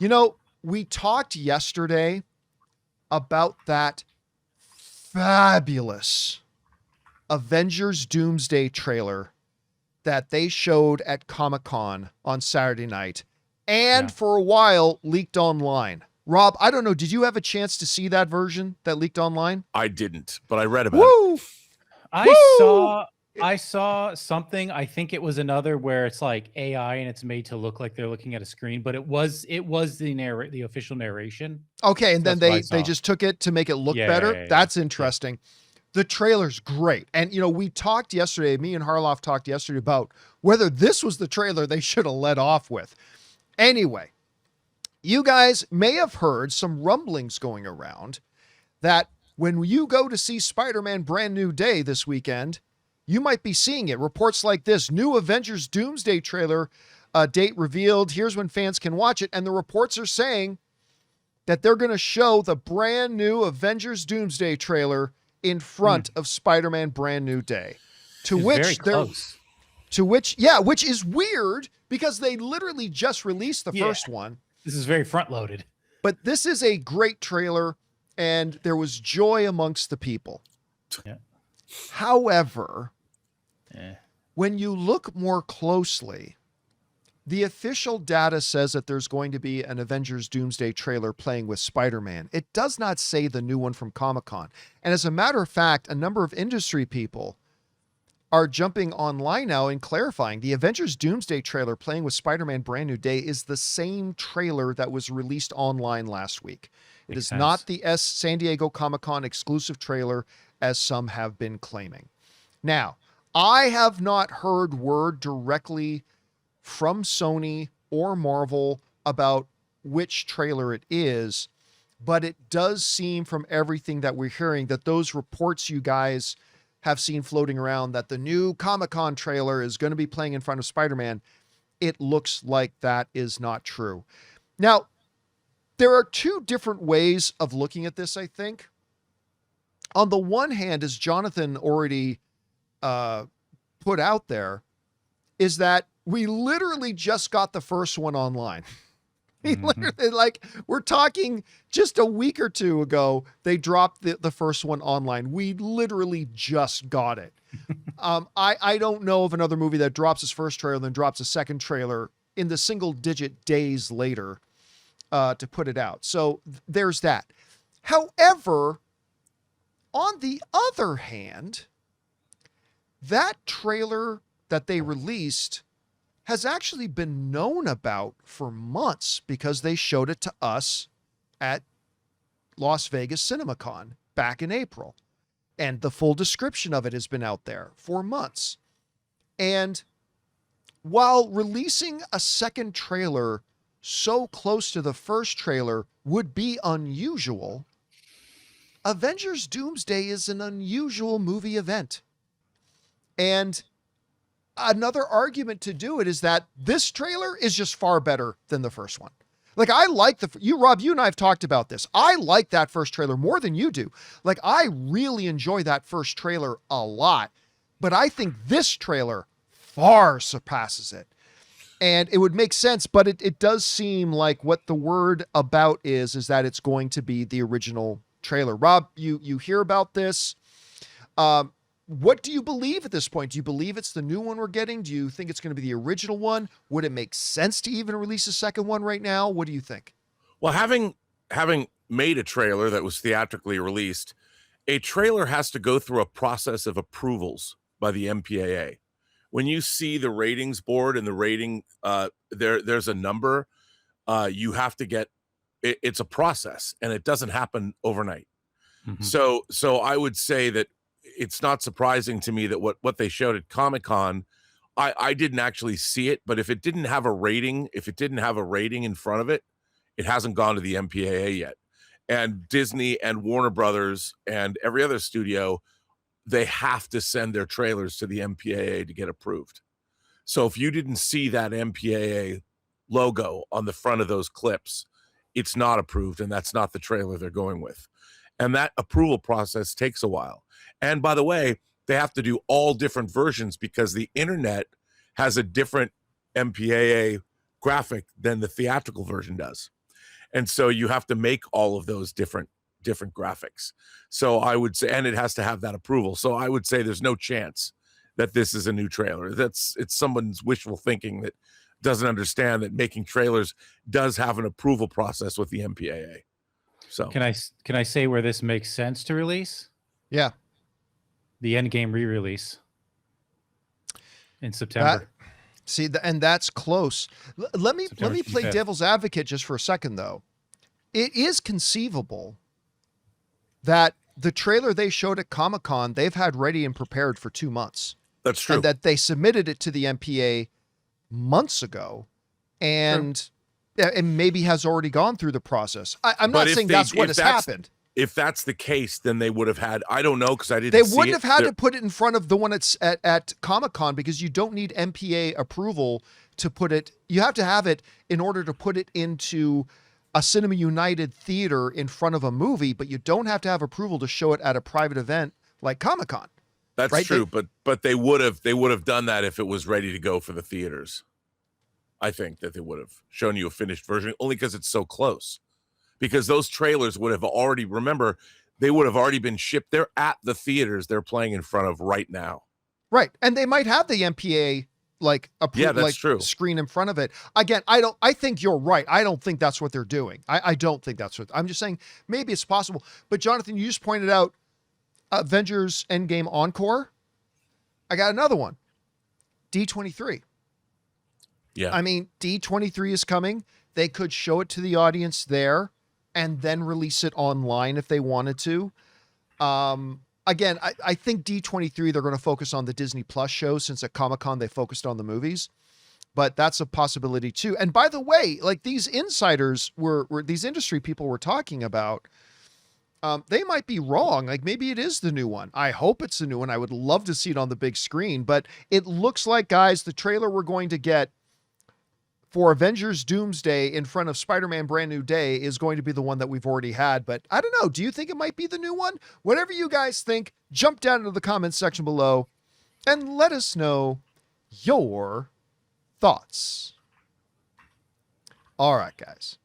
You know, we talked yesterday about that fabulous Avengers Doomsday trailer that they showed at Comic-Con on Saturday night and Yeah. for a while leaked online. Rob, I don't know, did you have a chance to see that version that leaked online? I didn't, but I read about it. Woo! I Woo! saw I saw something. I think it was another where it's like AI and it's made to look like they're looking at a screen, but it was the official narration. Okay, and So then that's what I they saw. just took it to make it look Yeah, better. yeah, yeah. That's Yeah. interesting. The trailer's great. And we talked yesterday, me and Harloff talked yesterday about whether this was the trailer they should have led off with. Anyway, you guys may have heard some rumblings going around that when you go to see Spider-Man Brand New Day this weekend, you might be seeing it. Reports like this: new Avengers Doomsday trailer, date revealed. Here's when fans can watch it. And the reports are saying that they're going to show the brand new Avengers Doomsday trailer in front of Spider-Man Brand New Day. It's very close. Which is weird because they literally just released the Yeah. first one. This is very front loaded. But this is a great trailer, and there was joy amongst the people. Yeah. However, Yeah. when you look more closely, the official data says that there's going to be an Avengers Doomsday trailer playing with Spider-Man. It does not say the new one from Comic-Con. And as a matter of fact, a number of industry people are jumping online now and clarifying the Avengers Doomsday trailer playing with Spider-Man Brand New Day is the same trailer that was released online last week. It Makes is sense. not the San Diego Comic-Con exclusive trailer as some have been claiming. Now, I have not heard word directly from Sony or Marvel about which trailer it is, but it does seem from everything that we're hearing that those reports you guys have seen floating around that the new Comic-Con trailer is going to be playing in front of Spider-Man, it looks like that is not true. Now, there are two different ways of looking at this, I think. On the one hand, as Jonathan already put out there, is that we literally just got the first one online. He literally, like, we're talking just a week or two ago, they dropped the first one online. We literally just got it. I don't know of another movie that drops its first trailer and then drops a second trailer in the single digit days later to put it out. So there's that. However, on the other hand, that trailer that they released has actually been known about for months because they showed it to us at Las Vegas CinemaCon back in April. And the full description of it has been out there for months. And while releasing a second trailer so close to the first trailer would be unusual, Avengers Doomsday is an unusual movie event. And another argument to do it is that this trailer is just far better than the first one. Like, I like Rob, you and I have talked about this. I like that first trailer more than you do. Like, I really enjoy that first trailer a lot, but I think this trailer far surpasses it. And it would make sense, but it does seem like what the word about is that it's going to be the original trailer. Rob, you hear about this. What do you believe at this point? Do you believe it's the new one we're getting? Do you think it's going to be the original one? Would it make sense to even release a second one right now? What do you think? Well, having made a trailer that was theatrically released, a trailer has to go through a process of approvals by the MPAA. When you see the ratings board and the rating, there's a number, you have to get. It's a process, and it doesn't happen overnight. So I would say that it's not surprising to me that what they showed at Comic-Con, I didn't actually see it, but if it didn't have a rating in front of it, it hasn't gone to the MPAA yet. And Disney and Warner Brothers and every other studio, they have to send their trailers to the MPAA to get approved. So if you didn't see that MPAA logo on the front of those clips, it's not approved, and that's not the trailer they're going with. And that approval process takes a while. And by the way, they have to do all different versions because the internet has a different MPAA graphic than the theatrical version does. And so you have to make all of those different graphics. So I would say, and it has to have that approval. So I would say there's no chance that this is a new trailer. It's someone's wishful thinking that doesn't understand that making trailers does have an approval process with the MPAA. So Can I say where this makes sense to release? Yeah. The Endgame re-release in September. And that's close. Let me September play 25th. devil's advocate just for a second, though. It is conceivable that the trailer they showed at Comic-Con, they've had ready and prepared for 2 months. that's true. And that they submitted it to the MPA months ago, and maybe has already gone through the process. I'm But not if saying they- that's what if has that's- happened. If that's the case, then they would have had, I don't know, because I didn't They see wouldn't it. have had There- to put it in front of the one at Comic-Con, because you don't need MPA approval to put it. You have to have it in order to put it into a Cinema United theater in front of a movie, but you don't have to have approval to show it at a private event like Comic-Con. That's right? true, but they would have done that if it was ready to go for the theaters. I think that they would have shown you a finished version, only because it's so close. Because those trailers would have already, remember, they would have already been shipped. They're at the theaters they're playing in front of right now. Right. And they might have the MPA Yeah, that's true. screen in front of it. Again, I think you're right. I don't think that's what they're doing. I don't think that's what I'm just saying. Maybe it's possible. But Jonathan, you just pointed out Avengers Endgame Encore. I got another one. D23. Yeah. I mean, D23 is coming. They could show it to the audience there and then release it online if they wanted to. Again, I think D23, they're going to focus on the Disney Plus show, since at Comic-Con they focused on the movies. But that's a possibility too. And by the way, like, these insiders were these industry people were talking about, they might be wrong. Like, maybe it is the new one. I hope it's the new one. I would love to see it on the big screen. But it looks like, guys, the trailer we're going to get for Avengers Doomsday in front of Spider-Man Brand New Day is going to be the one that we've already had. But I don't know. Do you think it might be the new one? Whatever you guys think, jump down into the comments section below and let us know your thoughts. All right, guys.